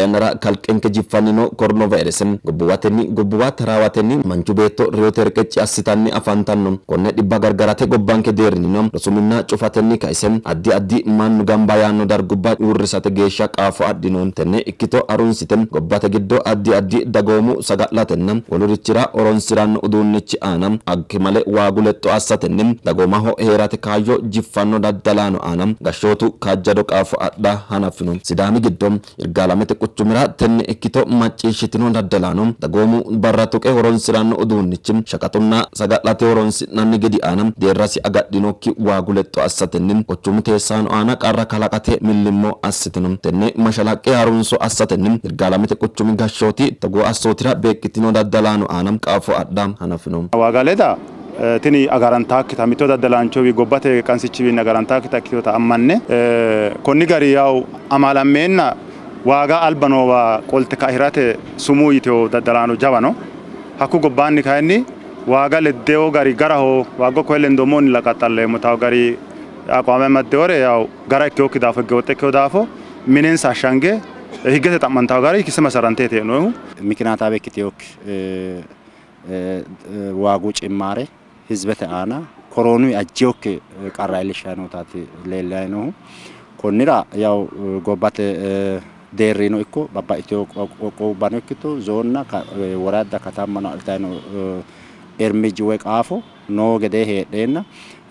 xayanara kalqenke jiffanino coronavirus gobbuwate raawateni manchu beetto reyote riqecci assitanni afantanno konne dhibba gargarate gobbanke deerrinino rosuminna cufatenni kaisen addi mannu gamba yaanno dargubba uurrisate geeshsha qaafo adhinoon tenne ikkito arunsiten gobbate giddo addi dagoomu saga'latenna wolurichira oronsiranno uduunnichi aana aggimale waaguletto assatenni dagoomaho heerate kaayyo jiffanno daddalaano aana gashshootu kaajjado qaafo adha hanafino sidaami giddo irgaalamete quchumira tenne ikkito macciishshitino daddalaano dagoomu barra tuqe horonsiranno uduunnichi shaqatunna saga'late horonsi'nanni gedi aana deerrasi agadhinokki waaguletto assatenni quchumu teessaano aana qarra kalaqate millimmo assitino tenne mashalaqqe harunso assatenni irgaalamete quchumi gashshooti togoo assootira beeqqitino daddalaano aana qaafo adha hanafino waagaleda tini agarantaakki tamitto daddalaanchowi gobbate qansichiwi agarantaakki takkitota ammanne konni gari yaw amalammeenna waaga albanoowa qolte kaahirate sumuu yiteo daddalaano jawano hakku gobbaanni kayinni waaga leddeo gari garaho waaga koye lendomoonni laqaxxalleemmo taw gari aqwaame maddeore yaw gara ikkeyokki daafo higgewoxxe ikkeyo daafo minensa ashshange higgete xa'mantawo gari kisse masaranteete noohu ምክንያታዊ ኪቴዮክ ዋጉ ጭማሬ ህዝበተ አና ኮሮኑ አጂዮክ ቀራ ኢሊሻኖታት ሌላይ ነው ኮንራ ያው ጎባተ ዴሪ ነው እኮ ባባ ኢትዮ ቆቆባን እክቶ ዞንና ወራዳ ከተማና አልታይ ነው ኤርሚጅ ወቃፎ ኖ ገደ ሄደና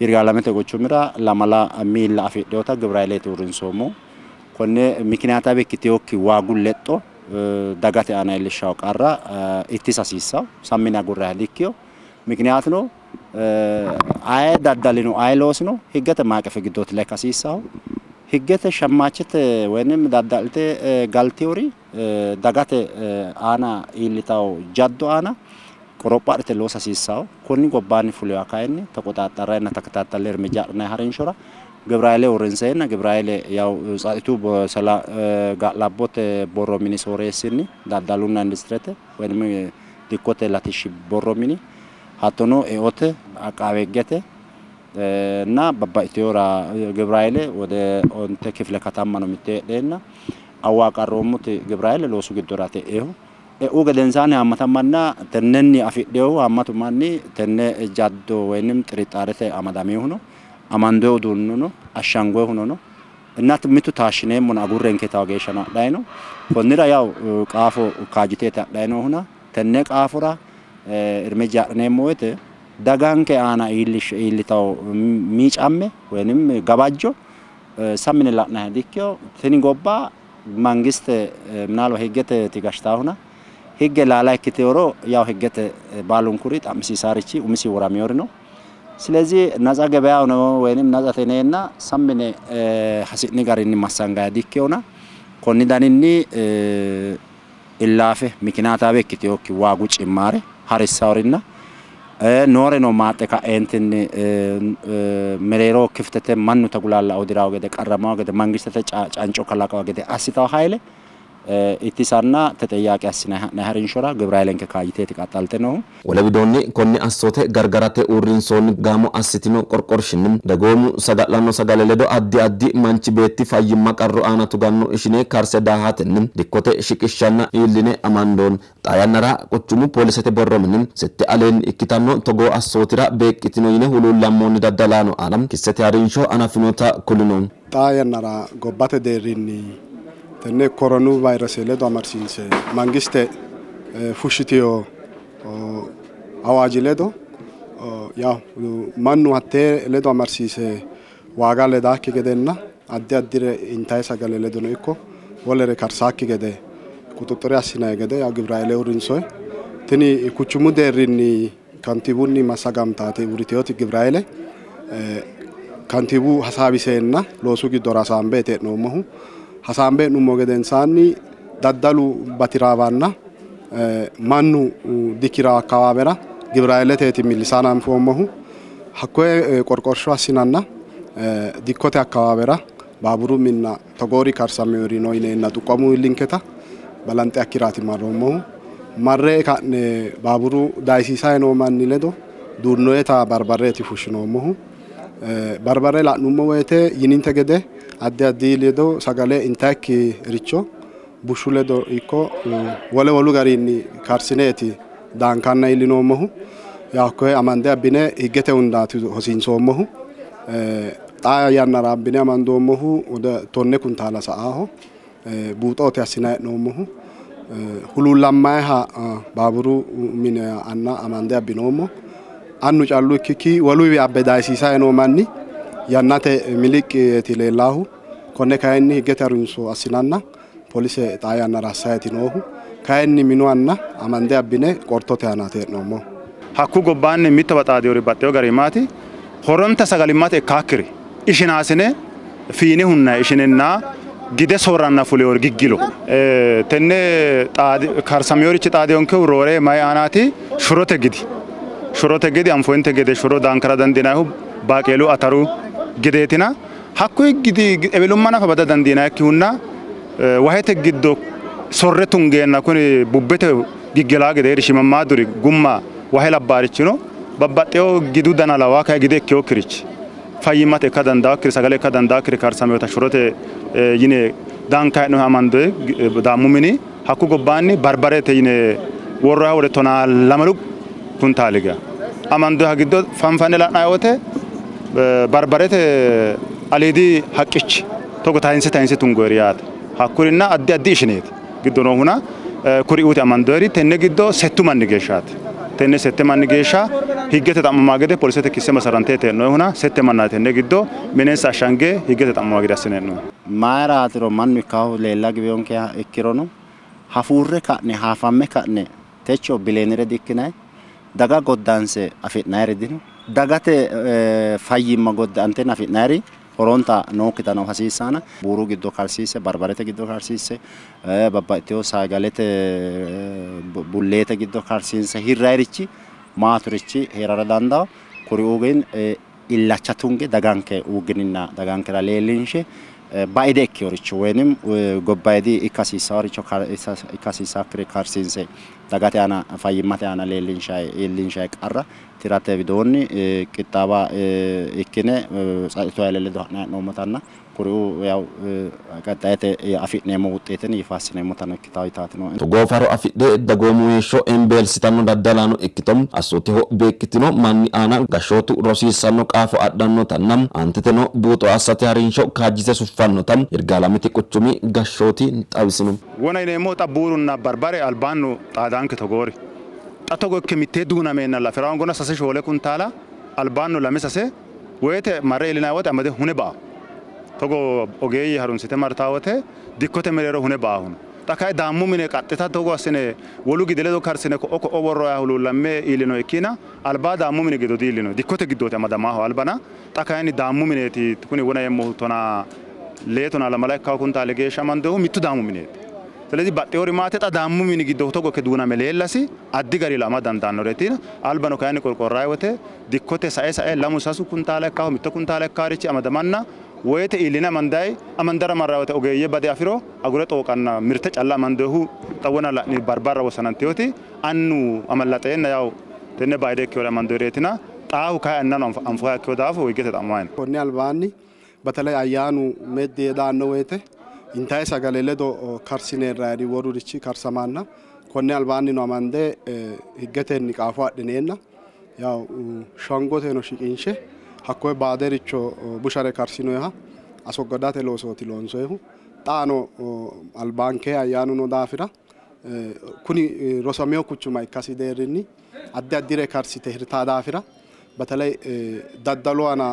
ይርጋላመተ ጎቹምራ ለማላ ሚላ አፍዴውታ ግብራይሌ ቱርንሶሞ ኮኔ ምክንያታዊ ኪቴዮክ ዋጉ ለጦ ዳጋተ አና ኢሊሻው ቀራ ኢቲሳሲሳው ሳሚና ጉራ ሊኪዮ ምክንያት ነው አይ ዳዳሊ ነው አይሎስ ነው ህገተ ማቀፈ ግዶት ላይ ካሲሳው ህገተ ሸማችት ወንም ዳዳልተ ጋልቲዮሪ ዳጋተ አና ኢሊታው ጃዶ አና ቆሮጳርተ ሎሳሲሳው ኮኒ ጎባኒ ፉሊያ ካይኒ ተቆጣጣራና ተከታተለ እርምጃና ሀረንሾራ ግብራይሌ ወረንሰና ግብራይሌ ያው ጻይቱ በሰላ ጋላቦት ቦሮ ሚኒሶሬስኒ ዳዳሉና ኢንዱስትሪተ ወንም ዲኮቴ ላቲሽ ቦሮ ሚኒ ሀቶኖ ኤኦተ አቃቤገተ እና ባባ ኢትዮራ ግብራይሌ ወደ ኦንተ ክፍለ ከተማ ነው የሚተደና አዋቃሮሙት ግብራይሌ ሎሱ ግዶራተ ኤሁ ኤኡ ገደንሳን አማታማና ተነኒ አፊዴው አማቱማኒ ተነ ጃዶ ወይንም ጥሪጣረተ አማዳሜ ሆኖ አማንዶ ዱኑ ነው አሻንጎ ሆኖ ነው እናት ምቱ ታሽኔ ሞና ጉረንከ ታገሽና ዳይ ነው ኮንራ ያው ቃፎ ካጂቴታ ዳይ ነው ሆና ተነ ቃፎራ እርምጃ ነሞት ዳጋንከ አና ኢሊታው ሚጫሜ ወንም ጋባጆ ሳምንላና ዲክዮ ትኒጎባ መንግስት ምናልባ ህገተ ትጋሽታውና ህገ ላላይ ክትወሮ ያው ህገተ ባሉንኩሪ ጣምሲ ሳርቺ ኡምሲ ወራሚዮር ነው ስለዚህ ነፃ ገበያው ነው ወንም ነፃ ተነና ሳምነ ሐሲኒ ጋርኒ ማሳንጋ ዲክዮና ኮኒዳንኒ ኢላፈ ምክንያታዊ ክትዮክ ዋጉ ጭማሬ ሀሪሳውሪና ኖሬ ነው ማጠካ እንትን መሬሮ ክፍተተ ማኑ ተጉላላ ኦዲራው ገደ ቀረማው ገደ መንግስት ተጫንጮ ከላቀው ገደ አሲታው ኃይለ ኢቲሳና ተጠያቂ አስና ነህሪንሾራ ግብራይለን ከካይቴ ተቃጣልተ ነው ወለቢዶኒ ኮኒ አሶቴ ገርገራቴ ኡሪንሶን ጋሞ አሲቲኖ ቆርቆርሽንም ደጎሙ ሰጋላኖ ሰጋለለዶ አዲ ማንቺ ቤቲ ፋይማ ቀሩ አናቱ ጋኑ እሽኔ ካርሰ ዳሃተንም ዲኮቴ ሽቅሻና ኢሊኔ አማንዶን ጣያነራ ቁቹሙ ፖሊሰቴ ቦሮምንም ሰተ አለን ኢኪታኖ ቶጎ አሶቲራ ቤቂቲኖ ይነ ሁሉላሞን ዳዳላኖ አለም ክሰቴ አሪንሾ አናፍኖታ ኩሉኖ ጣያነራ ጎባቴ ደሪኒ tenne corona virus ledo amarsinse mangiste fushitiyo awaji ledo ya mannu hatte ledo amarsise waga leda ki gedenna addi intay sagale ledo no ikko wolere karsaki gede kututore asina gede ya gibraile urinsoy tini kuchumu derrini kantibunni masagamtate uritiyoti gibraile kantibu hasabisenna losu gidora sambete no mohu hasambe numo gedensani daddalu batirawanna mannu dikira akawabera gibrailete timilisana mfomohu hakko qorqorsho asinanna dikkote akawabera baburu minna togori karsameri no inena tuqamu linketa balante akirati maromo marre kane baburu daisisa no manni ledo durnoeta barbareti fushinomohu barbare la numo wete yininte gede addi ledo sagale intakki richo bushshu ledo ikko wole wolu garinni karsineeti daankanna iillinoommohu yaw koye amande abbine higgete hundaati hosiinsoommohu xaa yannara abbine amandoommohu tonne kuntaala sa'aaho buuxoote assina hee'noommohu huluullammayiha baaburu mine anna amande abbinoommo annu callu ikkikki woluwi abbe daayisiisayi noo manni yannate miliqqeeti leellaahu konne kayinni higgete harunso assinanna polise xaa yannara assayeti noohu kayinni minu anna amande abbine qortote aanaati hee'noommo. Hakku gobbaanni mitto baxaadiyoori baxxeyo gari maati horonta sagalimmate ikkaakkiri ishinaasine fiine hunna ishinenna gide sooranna fuleyor giggilo tenne karsameyorichi xaadiyonkehu roore mayi aanaati shurote gidi anfointe gede shuro daankara dandiinayihu baaqeelu ataru gideetina hakkuy gidi ewelumma nafa bada dandiinayikkihunna wahete giddo sorre tungeenna kuni bubbete giggilaa gede irishimammaaduri gumma wahe labbaarichino babbaxxeyo gidu dana lawaa kay gide ikkiyookkirichi fayyimate ikka dandaakkiri sagale ikka dandaakkiri karsameyota shurote yine daanka hee'nohe amandoye daammu mini hakku gobbaanni barbarete yine worroha wore tonaa lamalu kuntaaliga amandoha giddo fanfanne la'nayi wote barbarete aliidi haqqichi togo tayinse tungoyri yaate hakkurinna addi addi ishineeti giddo noohuna kuri'uuti amandoyri tenne giddo settu manni geeshshaati tenne sette manni geeshsha higgete xa'mamaa gede polisete kisse masaranteeti hee'noyhuna sette mannaati tenne giddo minensa ashshange higgete xa'mamaa gede assine hee'noyi. Mayraatiro mannu ikkahu leella gibeonke ikkirono hafuurre ka'ne haafamme ka'ne techo bileenire dikkinayi daga goddaanse afi'nayri dino dagate fayyimma goddaantenna afi'nayri horonta nookkita noo hasiissaana buuru giddo karsiisse barbarete giddo karsiisse babbaxxiteyo sagalete bulleete giddo karsiinse hirrayrichi maaturichi heerara dandawo kuri'uu gen illacha tunge daganke uugininna dagankera leellinshe baide ikkeyoricho woyinim gobbayidi ikkasiisaakkire karsiinse dagate aana fayyimmate aana leellinshayi qarra tirate widoonni qixxaawa ikkine tsa'ito ledo ha'nayi hee'noommotanna kuri'uu yaw qaxxayete afi'neemmo wuxxeeteni ifa assineemmotano ikkitawo yitaatino. Goofaro afidhe dagoomu heeshsho embeelsitanno daddalaano ikkitom assooteho beekkitino manni aana gashshootu rosiissanno qaafo adhannotanna anteteno buuxo assate harinsho kaajjise suffannotan irgaalamiti quchumi gashshooti xawisino. Wona yineemmo xabbuurunna barbare albaannu xaadaanke togoori. Xatogo ikke mittee duunameenna lafiraawwan gona sase shoole kuntaala albaannu lame sase woyete marre ilinaa wote amade hune ba'a. Togo ogeeyyi harunsite martaawote dikkote mereero hune baahun. Xakay daammu mine qaxxita togo assine wolu gide ledo karsine ko'o worroya hulullamme iilino ikkina albaa daammu mine gido diillino dikkote giddooti amadamaaho albana xakayni daammu mineeti kuni wona yemmohu tonaa leetona lamala ikkawo kuntaale geeshsha amandohu mittu daammu mineeti. ስለዚህ ባጤውሪ ማተጣ ዳሙ ሚኒ ጊዶ ቶጎ ከዱና መሌላሲ አዲ ጋሪ ላማ ዳንዳኖሬቲና አልባኖ ካኒ ቆርቆራይ ወተ ዲኮቴ ሳኤ ለሙሳሱ ኩንታለ ካሁ ሚቶ ኩንታለ ካሪቺ አመደማና ወይተ ኢሊና መንዳይ አመንደራ ማራወተ ኦገየ ባዲ አፊሮ አጉረ ጦቃና ምርተ ጫላ መንደሁ ጠወና ላኒ ባርባራ ወሰናንቴዮቲ አኑ አመላጠየና ያው ተነ ባይደ ከወላ መንደሬቲና ጣሁ ካያና ነው አንፎ ያከዳፉ ወይገተ ጣማን ኮኒ አልባኒ በተለይ አያኑ ሜድ የዳነ ወይተ intae sagale ledo karsineerraadi worurichi karsamanna konne albaanni no amande higgetenni qaafo adhineenna yaw shangoteno shiqinshe hakkoe baadericho bushare karsinoha asoggodate loosooti loonsoehu xaano albaanke ayyaanu no daafira kuni rosameyo kuchuma ikkasi deerrinni addi addire karsite hirtaa daafira በተለይ daddalo ana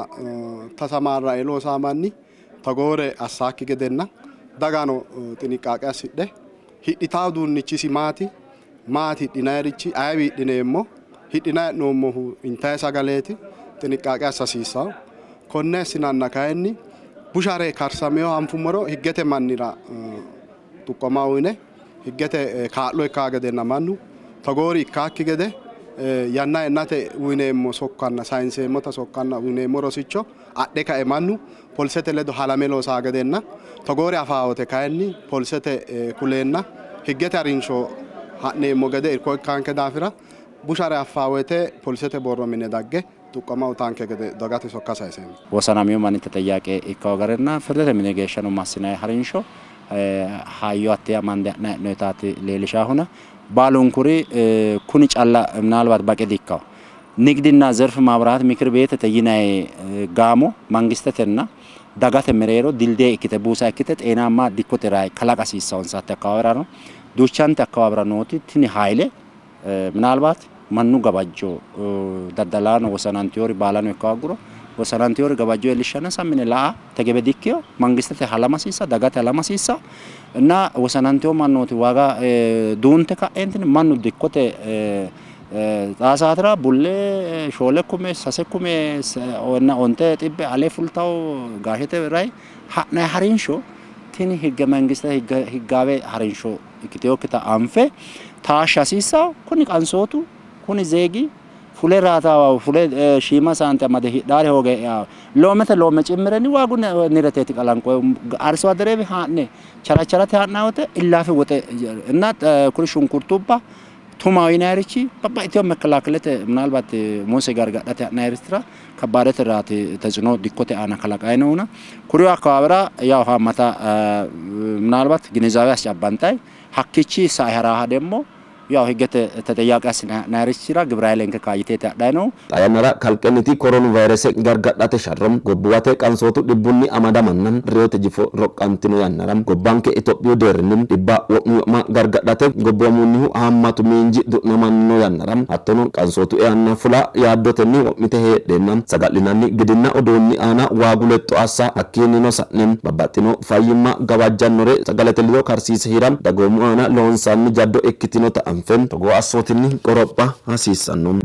tasamarrae loosamanni tagoore assaakki gedenna dagano xiniqqaaqe assidhe hidhitaa uduunnichisi maati hidhinayrichi ayi hidhineemmo hidhinayi hee'noommohu intayi sagaleeti xiniqqaaqe assa hasiissawo konne assinanna kayinni bushare karsameyo anfummoro higgete mannira tuqqoma uyine higgete kaa'lo ikkaa gedenna mannu togoori ikkaakki gede yanna yannate uyineemmo sokkanna sayinseemmota sokkanna uyineemmo rosicho adhe kae mannu polisete ledo halame loosaa gedenna togoori afaawote kayinni polisete kuleenna higgete harinsho ha'neemmo gede irko ikkaanke daafira bushare affaawote polisete borro mine dagge tuqqama utaanke gede dagate sokka sayiseemmo. ወሰናሚው ማን ተጠያቂ ይካው ጋርና ፍርደ ምን ገሸኑ ማስናይ ሀሪንሾ hayyo atte amande notaati leelishaa huna ባሉን ኩሪ ኩኒ ጫላ ምናልባት ባቀዲካው ንግድና ዘርፍ ማብራት ምክር ቤት ተይናይ ጋሞ መንግስተትና ዳጋተ መሬሮ ዲልዴ እክተ ቡሳ እክተ ጤናማ ዲኮተራይ ከላቃሲሳውን ሳተ አካባቢራ ነው ዱቻንተ አካባቢራ ኖቲ ቲኒ ሃይሌ ምናልባት ማኑ ገባጆ ዳዳላኖ ወሰናንቲዮሪ ባላኖ ይካጉሮ ወሰናንቲዮሪ ገባጆ የልሻና ሳምነ ላ ተገበዲክዮ መንግስተ ሐላማሲሳ ዳጋተ ሐላማሲሳ እና ወሰናንቲዮ ማኖቲ ዋጋ ዱንተ ካንትን ማኑ ዲኮተ ጣሳትራ ቡሌ ሾለኩሜ ሰሰኩሜ እና ኦንተ ጢበ አለ ፉልታው ጋሸተ ራይ ሀና ሀሪንሾ ቲኒ ህገ መንግስተ ህጋቤ ሀሪንሾ ኢክቲዮ ክታ አንፈ ታሻሲሳ ኩኒ ቃንሶቱ ኩኒ ዜጊ ፉሌ ራታው ፉሌ ሺማ ሳንተ ማደ ዳሪ ሆገ ሎመተ ሎመ ጭምረኒ ዋጉ ንረቴት ቀላንቆ አርሶ አደረብ ሃነ ቸራቸራተ ሃናውተ ኢላፊ ወተ እና ኩሪ ሽንኩርቱባ ቱማዊ ናይርቺ ባባ ኢትዮ መከላከለተ ምናልባት ሞሴ ጋር ጋዳተ ናይርስትራ ከባደተ ራት ተጽኖ ዲኮተ አና ከላቃይ ነውና ኩሪው አካባቢራ ያው ሃማታ ምናልባት ግንዛቤ አስጫባንታይ ሐኪቺ ሳይራሃ ደሞ ያው ህገተ ተጠያቃስ ናይርቺራ ግብራይለን ከካይቴታ ዳይኖ ጣያነራ ካልቀንቲ ኮሮና ቫይረስ ጋር ጋዳተ ሻረም ጎብዋተ ቃንሶቱ ድቡኒ አማዳማናን ሪዮት ጂፎ ሮቃንቲኖ ያነራም ጎባንከ ኢትዮጵያ ደርንም ዲባ ወማ ጋር ጋዳተ ጎብዋሙኒሁ አማቱ ሚንጂ ዱናማንኖ ያነራም አተኑ ቃንሶቱ ያና ፉላ ያዶተኒ ወሚተ ሄደናም ሰጋሊናኒ ግድና ኦዶኒ አና ዋጉለጦ አሳ አኪኒኖ ሳንም ባባቲኖ ፋይማ ጋባጃኖሬ ሰጋለተሊዮ ካርሲስ ሂራም ዳጎሙ አና ሎንሳኒ ጃዶ ኤክቲኖ አንፈን ተጎ አሶትኒ ቆሮጳ አሲሳኑም